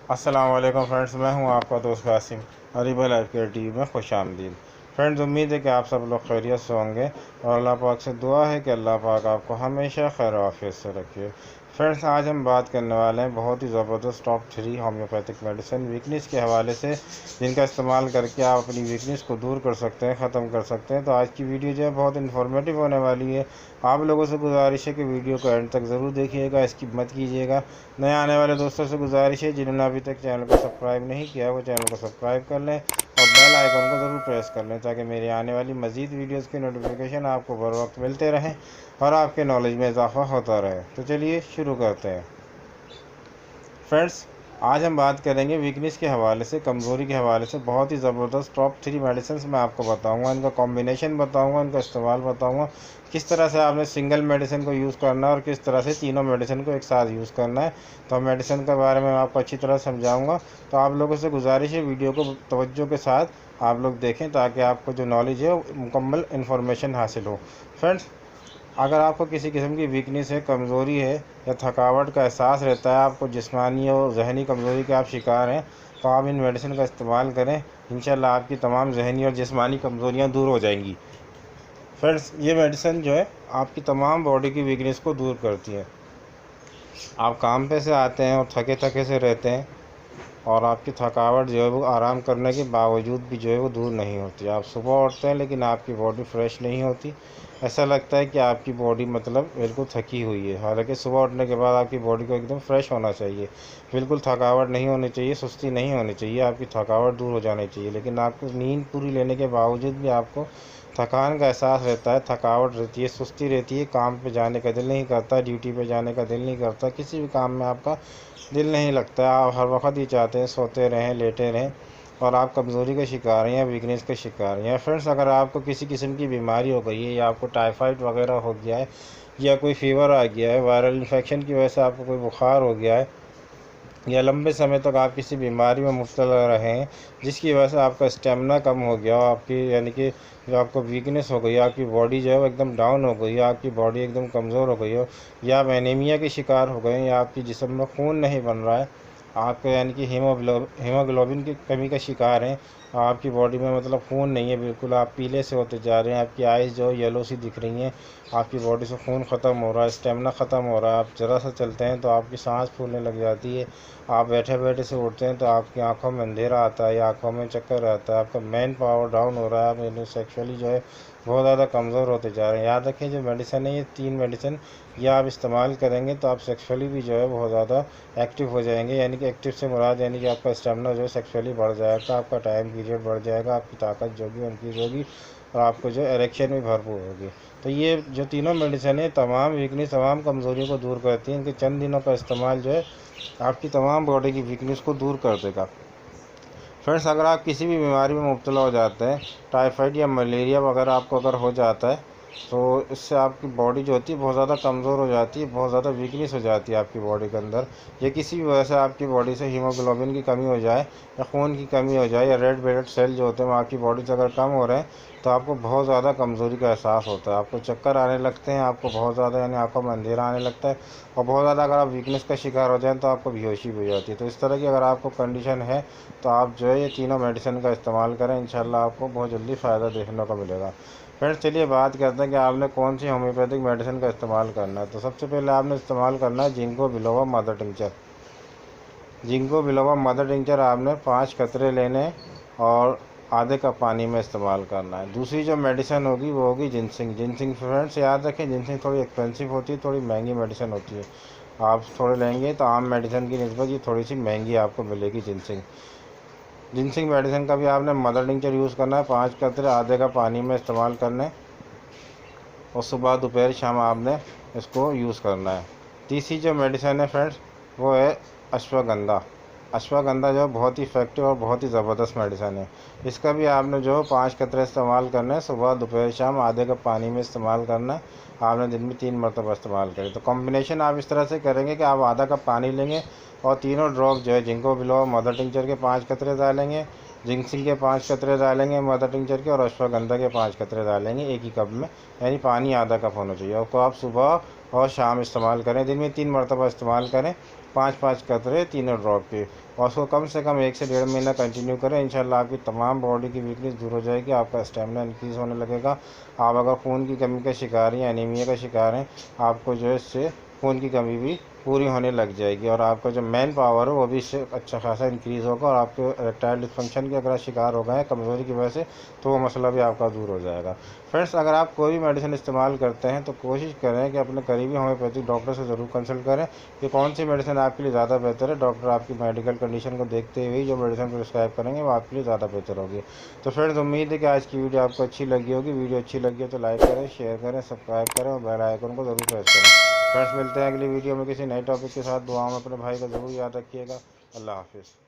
अस्सलाम वालेकुम फ्रेंड्स, मैं हूं आपका दोस्त कासिम। अरीबल लाइफ केयर टीवी में खुश आमदीद। फ्रेंड्स, उम्मीद है कि आप सब लोग खैरियत से होंगे और अल्लाह पाक से दुआ है कि अल्लाह पाक आपको हमेशा खैर आफियत से रखे। फ्रेंड्स, आज हम बात करने वाले हैं बहुत ही ज़बरदस्त टॉप 3 होम्योपैथिक मेडिसिन वीकनेस के हवाले से, जिनका इस्तेमाल करके आप अपनी वीकनेस को दूर कर सकते हैं, ख़त्म कर सकते हैं। तो आज की वीडियो जो है बहुत इन्फॉर्मेटिव होने वाली है। आप लोगों से गुजारिश है कि वीडियो को एंड तक ज़रूर देखिएगा, स्किप मत कीजिएगा। नए आने वाले दोस्तों से गुजारिश है, जिन्होंने अभी तक चैनल को सब्सक्राइब नहीं किया वो चैनल को सब्सक्राइब कर लें और बेल आइकन को ज़रूर प्रेस कर लें, ताकि मेरी आने वाली मज़ीद वीडियोस के नोटिफिकेशन आपको बर वक्त मिलते रहें और आपके नॉलेज में इजाफा होता रहे। तो चलिए शुरू करते हैं। फ्रेंड्स, आज हम बात करेंगे वीकनेस के हवाले से, कमज़ोरी के हवाले से बहुत ही ज़बरदस्त टॉप 3 मेडिसिन मैं आपको बताऊंगा, इनका कॉम्बिनेशन बताऊंगा, इनका इस्तेमाल बताऊंगा, किस तरह से आपने सिंगल मेडिसिन को यूज़ करना है और किस तरह से तीनों मेडिसिन को एक साथ यूज़ करना है। तो मेडिसिन के बारे में आपको अच्छी तरह समझाऊँगा। तो आप लोगों से गुजारिश है, वीडियो को तवज्जो के साथ आप लोग देखें, ताकि आपको जो नॉलेज है मुकम्मल इन्फॉर्मेशन हासिल हो। फ्रेंड्स, अगर आपको किसी किस्म की वीकनेस है, कमज़ोरी है या थकावट का एहसास रहता है, आपको जिस्मानी और जहनी कमज़ोरी के आप शिकार हैं, तो आप इन मेडिसिन का इस्तेमाल करें। इंशाल्लाह आपकी तमाम जहनी और जिस्मानी कमज़ोरियाँ दूर हो जाएंगी। फ्रेंड्स, ये मेडिसिन जो है आपकी तमाम बॉडी की वीकनेस को दूर करती है। आप काम पे से आते हैं और थके थके से रहते हैं और आपकी थकावट जो है वो आराम करने के बावजूद भी जो है वो दूर नहीं होती। आप सुबह उठते हैं लेकिन आपकी बॉडी फ्रेश नहीं होती। ऐसा लगता है कि आपकी बॉडी मतलब बिल्कुल थकी हुई है, हालांकि सुबह उठने के बाद आपकी बॉडी को एकदम फ्रेश होना चाहिए। बिल्कुल थकावट नहीं होनी चाहिए, सुस्ती नहीं होनी चाहिए, आपकी थकावट दूर हो जानी चाहिए। लेकिन आपको नींद पूरी लेने के बावजूद भी आपको थकान का एहसास रहता है, थकावट रहती है, सुस्ती रहती है, काम पे जाने का दिल नहीं करता, ड्यूटी पे जाने का दिल नहीं करता, किसी भी काम में आपका दिल नहीं लगता। आप हर वक्त ये चाहते हैं सोते रहें, लेटे रहें और आप कमज़ोरी के शिकार हैं या वीकनेस के शिकार हैं। फ्रेंड्स, अगर आपको किसी किस्म की बीमारी हो गई है या आपको टाइफाइड वगैरह हो गया है या कोई फ़ीवर आ गया है, वायरल इन्फेक्शन की वजह से आपको कोई बुखार हो गया है या लंबे समय तक आप किसी बीमारी में मुब्तला रहे हैं, जिसकी वजह से आपका स्टेमिना कम हो गया हो, आपकी यानी कि जो आपको वीकनेस हो गई, आपकी बॉडी जो है वो एकदम डाउन हो गई है, आपकी बॉडी एकदम कमज़ोर हो गई हो, या आप एनीमिया के शिकार हो गए या आपकी जिस्म में खून नहीं बन रहा है, आपको यानी कि हीमोग्लोबिन की कमी का शिकार हैं, आपकी बॉडी में मतलब खून नहीं है, बिल्कुल आप पीले से होते जा रहे हैं, आपकी आइज़ जो येलो सी दिख रही हैं, आपकी बॉडी से खून ख़त्म हो रहा है, स्टेमिना ख़त्म हो रहा है, आप ज़रा सा चलते हैं तो आपकी सांस फूलने लग जाती है, आप बैठे बैठे से उठते हैं तो आपकी आंखों में अंधेरा आता है या आंखों में चक्कर आता है, आपका मेन पावर डाउन हो रहा है, आप सेक्सुअली जो है बहुत ज़्यादा कमज़ोर होते जा रहे हैं। याद रखें, जो मेडिसिन है ये 3 मेडिसिन ये आप इस्तेमाल करेंगे तो आप सेक्सुअली भी जो है बहुत ज़्यादा एक्टिव हो जाएंगे। यानी कि एक्टिव से मुराद यानी कि आपका स्टेमिना जो है सेक्सुअली बढ़ जाएगा, आपका टाइम पीरियड बढ़ जाएगा, आपकी ताकत जो भी इनक्रीज़ होगी और आपको जो एरेक्शन भी भरपूर होगी। तो ये जो तीनों मेडिसिन है तमाम वीकनेस, तमाम कमज़ोरियों को दूर करती हैं। इनके चंद दिनों का इस्तेमाल जो है आपकी तमाम बॉडी की वीकनेस को दूर कर देगा। फ्रेंड्स, अगर आप किसी भी बीमारी में मुब्तला हो जाते हैं, टाइफाइड या मलेरिया वगैरह आपको अगर हो जाता है, तो इससे आपकी बॉडी जो होती है बहुत ज़्यादा कमज़ोर हो जाती है, बहुत ज़्यादा वीकनेस हो जाती है आपकी बॉडी के अंदर। या किसी भी वजह से आपकी बॉडी से हीमोग्लोबिन की कमी हो जाए या खून की कमी हो जाए या रेड ब्लड सेल जो होते हैं वो आपकी बॉडी से अगर कम हो रहे हैं, तो आपको बहुत ज़्यादा कमज़ोरी का एहसास होता है, आपको चक्कर आने लगते हैं, आपको बहुत ज़्यादा यानी आंखों में अंधेरा आने लगता है और बहुत ज़्यादा अगर आप वीकनेस का शिकार हो जाएँ तो आपको बेहोशी भी हो जाती है। तो इस तरह की अगर आपको कंडीशन है तो आप जो है ये तीनों मेडिसिन का इस्तेमाल करें, इंशाल्लाह आपको बहुत जल्दी फ़ायदा देखने को मिलेगा। फ्रेंड्स, चलिए बात करते हैं कि आपने कौन सी होम्योपैथिक मेडिसिन का इस्तेमाल करना है। तो सबसे पहले आपने इस्तेमाल करना है ginkgo biloba mother tincture. Ginkgo biloba mother tincture आपने 5 कतरे लेने और आधे कप पानी में इस्तेमाल करना है। दूसरी जो मेडिसिन होगी वो होगी जिनसिंग। जिनसिंग फ्रेंड्स याद रखें, जिनसिंग थोड़ी एक्सपेंसिव होती है, थोड़ी महंगी मेडिसिन होती है। आप थोड़े लेंगे तो आम मेडिसिन की निस्बत ये थोड़ी सी महंगी आपको मिलेगी जिनसिंग। जिनसिंग मेडिसिन का भी आपने मदर टिंचर यूज़ करना है, 5 कतरे आधे कप पानी में इस्तेमाल करना है और सुबह दोपहर शाम आपने इसको यूज़ करना है। तीसरी जो मेडिसिन है फ्रेंड्स वो है अश्वगंधा। अश्वगंधा जो बहुत ही इफ़ेक्टिव और बहुत ही ज़बरदस्त मेडिसिन है। इसका भी आपने जो 5 कतरे इस्तेमाल करना है, सुबह दोपहर शाम आधे कप पानी में इस्तेमाल करना है। आपने दिन में 3 मरतबा इस्तेमाल करें। तो कॉम्बिनेशन आप इस तरह से करेंगे कि आप आधा कप पानी लेंगे और तीनों ड्रॉप जो है जिंको बिलोवा मदर टिंचर के 5 कतरे डालेंगे, जिंक्सिंग के 5 कतरे डालेंगे मदर टिंचर के, और अश्वगंधा के 5 कतरे डालेंगे एक ही कप में, यानी पानी आधा कप होना चाहिए। और को आप सुबह और शाम इस्तेमाल करें, दिन में 3 मरतबा इस्तेमाल करें 5-5 कतरे तीनों ड्रॉप के, और उसको कम से कम 1 से 1.5 महीना कंटिन्यू करें। इंशाल्लाह आपकी तमाम बॉडी की वीकनेस दूर हो जाएगी, आपका स्टेमिना इंक्रीज़ होने लगेगा। आप अगर खून की कमी का शिकार हैं, एनीमिया का शिकार हैं, आपको जो है इससे खून की कमी भी पूरी होने लग जाएगी, और आपका जो मैन पावर है वो भी इससे अच्छा खासा इंक्रीज़ होगा। और आपके इरेक्टाइल डिस्फंक्शन के अगर आप शिकार हो गए हैं कमज़ोरी की वजह से, तो वो मसला भी आपका दूर हो जाएगा। फ्रेंड्स, अगर आप कोई भी मेडिसिन इस्तेमाल करते हैं तो कोशिश करें कि अपने करीबी होम्योपैथिक डॉक्टर से ज़रूर कंसल्ट करें कि कौन सी मेडिसिन आपके लिए ज़्यादा बेहतर है। डॉक्टर आपकी मेडिकल कंडीशन को देखते हुए जो मेडिसिन प्रिस्क्राइब करेंगे वो आपके लिए ज़्यादा बेहतर होगी। तो फ्रेंड्स, उम्मीद है कि आज की वीडियो आपको अच्छी लगी होगी। वीडियो अच्छी लगी हो तो लाइक करें, शेयर करें, सब्सक्राइब करें और बेल आइकन को ज़रूर प्रेस करें। फ्रेंड्स, मिलते हैं अगली वीडियो में किसी नए टॉपिक के साथ। दुआ में अपने भाई को ज़रूर याद रखिएगा। अल्लाह हाफिज़।